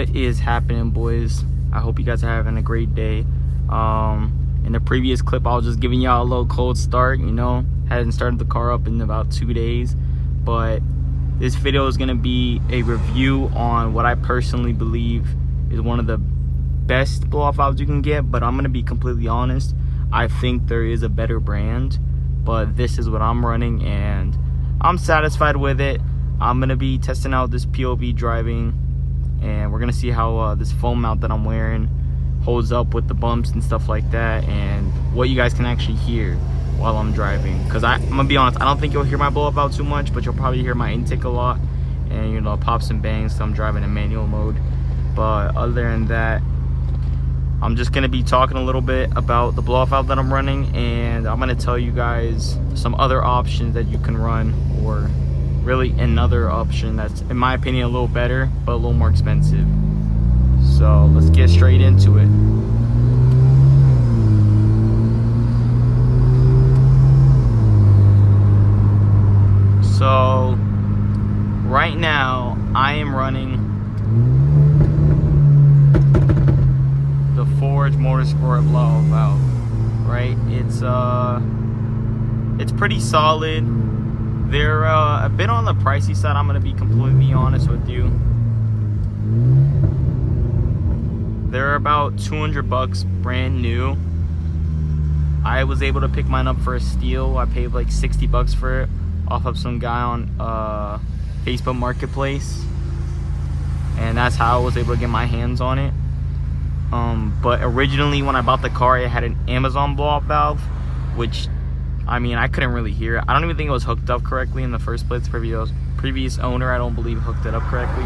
What is happening, boys? I hope you guys are having a great day. In the previous clip, I was just giving y'all a little cold start, you know, hadn't started the car up in about 2 days, but this video is going to be a review on what I personally believe is one of the best blow-off valves you can get. But I'm going to be completely honest, I think there is a better brand, but this is what I'm running and I'm satisfied with it. I'm going to be testing out this POV driving, and we're going to see how this foam mount that I'm wearing holds up with the bumps and stuff like that, and what you guys can actually hear while I'm driving. Because I'm gonna be honest, I don't think you'll hear my blow-up valve too much, but you'll probably hear my intake a lot, and you know, pops and bangs, so I'm driving in manual mode. But other than that, I'm just gonna be talking a little bit about the blow-off valve that I'm running, and I'm gonna tell you guys some other options that you can run, or really another option that's, in my opinion, a little better but a little more expensive. So let's get straight into it. So right now I am running the Forge Motorsport blow-off valve. Right, it's pretty solid. They're a bit on the pricey side, I'm gonna be completely honest with you. They're about 200 bucks brand new. I was able to pick mine up for a steal. I paid like 60 bucks for it off of some guy on Facebook Marketplace, and that's how I was able to get my hands on it. But originally when I bought the car, it had an Amazon blow-off valve, which, I mean, I couldn't really hear it. I don't even think it was hooked up correctly in the first place. Previous owner, I don't believe, hooked it up correctly.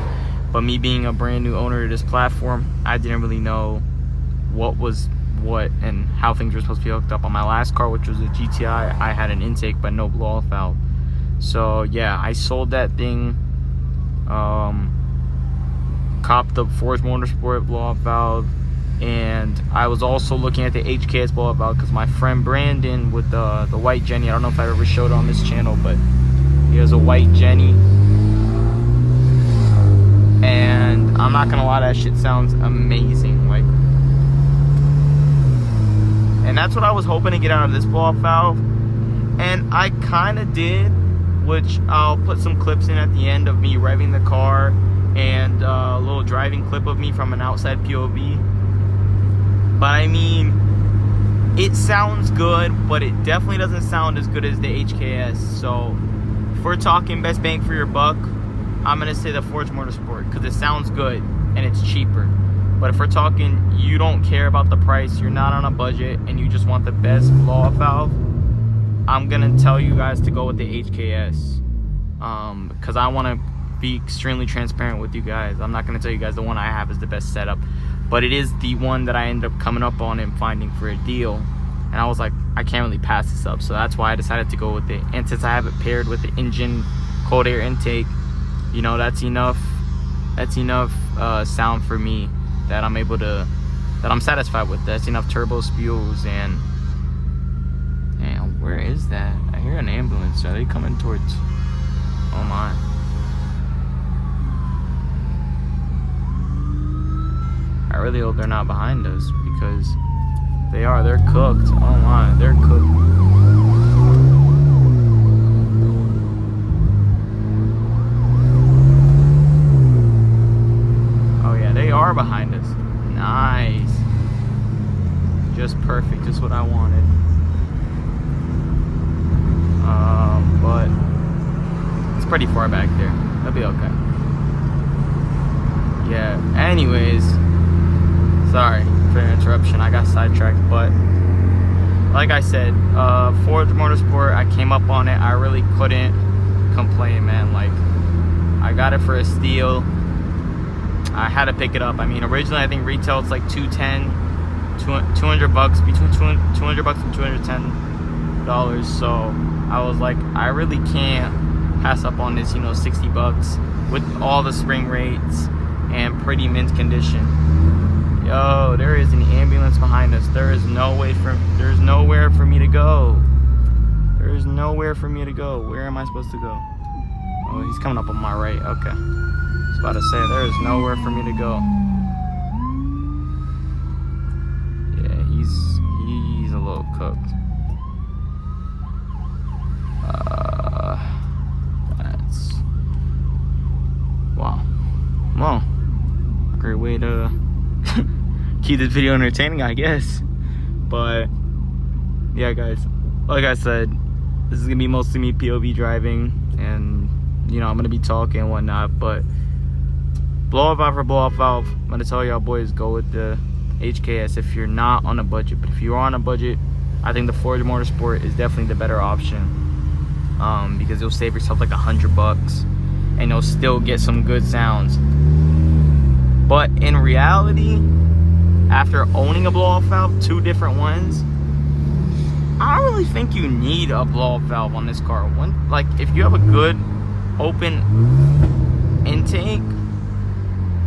But me being a brand new owner to this platform, I didn't really know what was what and how things were supposed to be hooked up. On my last car, which was a GTI, I had an intake but no blow-off valve. So yeah, I sold that thing, copped the Forge Motorsport blow-off valve, and I was also looking at the HKS blow-off valve because my friend Brandon with the white Jenny, I don't know if I ever showed it on this channel, but he has a white Jenny. And I'm not gonna lie, that shit sounds amazing. Like, and that's what I was hoping to get out of this blow-off valve, and I kind of did, which I'll put some clips in at the end of me revving the car, and a little driving clip of me from an outside POV. But I mean, it sounds good, but it definitely doesn't sound as good as the HKS. So if we're talking best bang for your buck, I'm gonna say the Forge Motorsport because it sounds good and it's cheaper. But if we're talking, you don't care about the price, you're not on a budget, and you just want the best blow-off valve, I'm gonna tell you guys to go with the HKS, because I want to be extremely transparent with you guys. I'm not gonna tell you guys the one I have is the best setup, but it is the one that I ended up coming up on and finding for a deal, and I was like, I can't really pass this up, so that's why I decided to go with it. And since I have it paired with the engine cold air intake, you know, that's enough sound for me that I'm satisfied with. That's enough turbo spews. And damn, where is that? I hear an ambulance. Are they coming towards? Oh my. I really hope they're not behind us, because they're cooked. Oh my, they're cooked. Are behind us. Nice. Just perfect. Just what I wanted. But it's pretty far back there. That'll be okay. Yeah. Anyways, sorry for the interruption. I got sidetracked, but like I said, Forge Motorsport, I came up on it. I really couldn't complain, man. Like, I got it for a steal. I had to pick it up. I mean, originally I think retail it's like $210, 200 bucks, between 200 bucks and $210. So I was like, I really can't pass up on this, you know, 60 bucks with all the spring rates and pretty mint condition. Yo, there is an ambulance behind us. There's nowhere for me to go. There's nowhere for me to go. Where am I supposed to go? Oh, he's coming up on my right. Okay. I was about to say, there is nowhere for me to go. keep this video entertaining, I guess. But yeah, guys, like I said, this is gonna be mostly me POV driving, and you know, I'm gonna be talking and whatnot. But blow off valve for blow off valve, I'm gonna tell y'all boys, go with the HKS if you're not on a budget. But if you are on a budget, I think the Forge Motorsport is definitely the better option, because you'll save yourself like $100 and you'll still get some good sounds. But in reality, after owning a blow off valve, 2 different ones, I don't really think you need a blow off valve on this car. One, like, if you have a good open intake,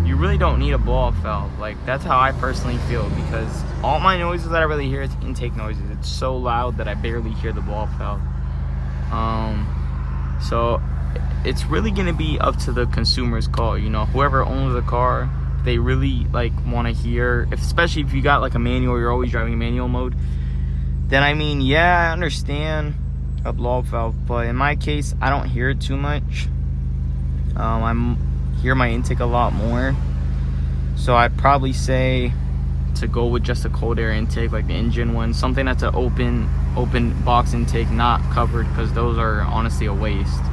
you really don't need a blow off valve. Like, that's how I personally feel, because all my noises that I really hear is intake noises. It's so loud that I barely hear the blow off valve. So it's really gonna be up to the consumer's call. You know, whoever owns the car, they really like want to hear, especially if you got like a manual, you're always driving manual mode, then I mean, yeah, I understand a blow off valve, but in my case, I don't hear it too much. I hear my intake a lot more, so I'd probably say to go with just a cold air intake, like the engine one, something that's an open box intake, not covered, because those are honestly a waste.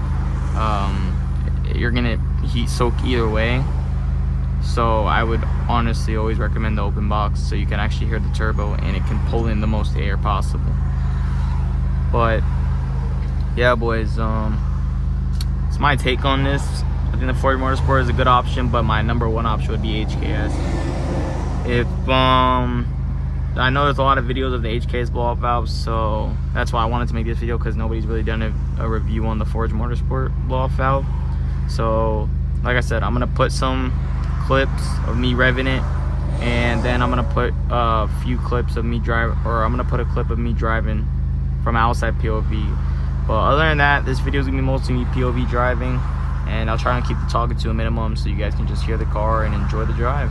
You're gonna heat soak either way. So I would honestly always recommend the open box, so you can actually hear the turbo and it can pull in the most air possible. But yeah, boys, it's my take on this. I think the Forge Motorsport is a good option, but my #1 option would be HKS. If I know there's a lot of videos of the HKS blow off valves, so that's why I wanted to make this video, because nobody's really done a review on the Forge Motorsport blow off valve. So like I said, I'm gonna put some clips of me revving it, and then I'm gonna put a few clips of me driving, or I'm gonna put a clip of me driving from outside POV. But other than that, this video is gonna be mostly me POV driving, and I'll try and keep the talking to a minimum so you guys can just hear the car and enjoy the drive.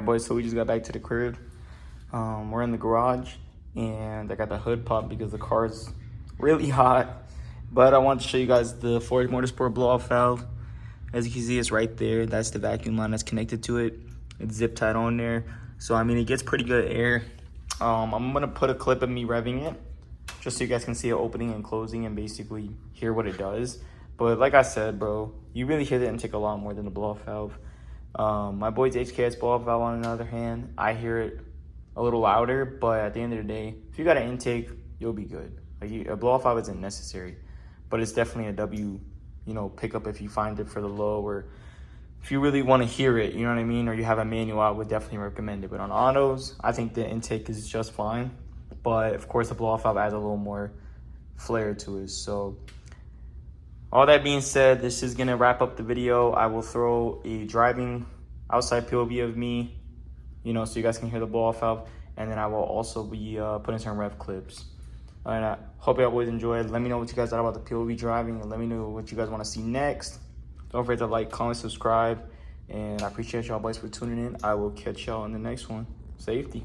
Alright boys, so we just got back to the crib. We're in the garage and I got the hood popped because the car is really hot. But I want to show you guys the Ford Motorsport blow-off valve. As you can see, it's right there. That's the vacuum line that's connected to it. It's zip tied on there. So I mean, it gets pretty good air. I'm gonna put a clip of me revving it just so you guys can see it opening and closing and basically hear what it does. But like I said, bro, you really hear the intake a lot more than the blow-off valve. My boy's HKS blow-off valve, on the other hand, I hear it a little louder, but at the end of the day, if you got an intake, you'll be good. Like, a blow-off valve isn't necessary, but it's definitely a W, you know, pickup if you find it for the low, or if you really want to hear it, you know what I mean, or you have a manual, I would definitely recommend it. But on autos, I think the intake is just fine, but of course the blow-off valve adds a little more flair to it. So all that being said, this is gonna wrap up the video. I will throw a driving outside POV of me, you know, so you guys can hear the blow-off valve, and then I will also be putting some rev clips. And I hope you always enjoyed. Let me know what you guys thought about the POV driving, and let me know what you guys want to see next. Don't forget to like, comment, subscribe, and I appreciate y'all boys for tuning in. I will catch y'all in the next one. Safety.